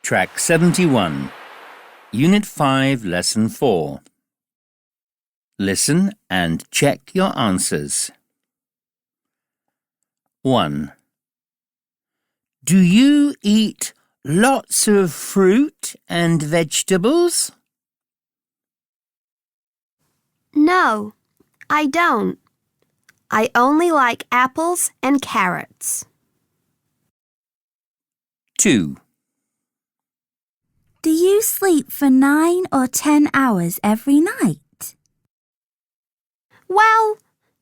Track 71, Unit 5, Lesson 4. Listen and check your answers. 1. Do you eat lots of fruit and vegetables? No, I don't. I only like apples and carrots. 2. Do you sleep for 9 or 10 hours every night? Well,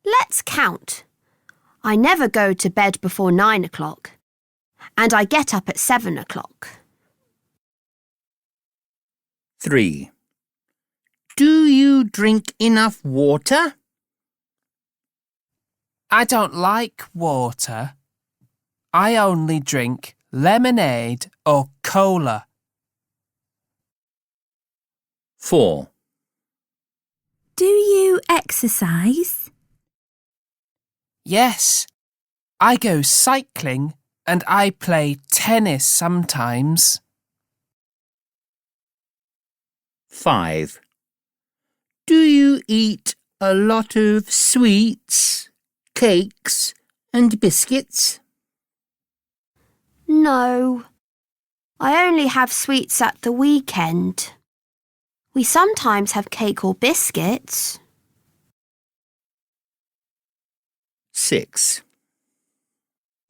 let's count. I never go to bed before 9 o'clock, and I get up at 7 o'clock. 3. Do you drink enough water? I don't like water. I only drink lemonade or cola. 4. Do you exercise? Yes, I go cycling and I play tennis sometimes. 5. Do you eat a lot of sweets, cakes and biscuits? No, I only have sweets at the weekend. We sometimes have cake or biscuits. 6.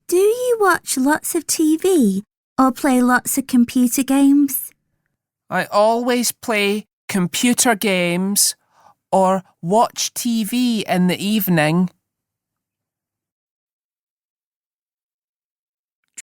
Do you watch lots of TV or play lots of computer games? I always play computer games or watch TV in the evening.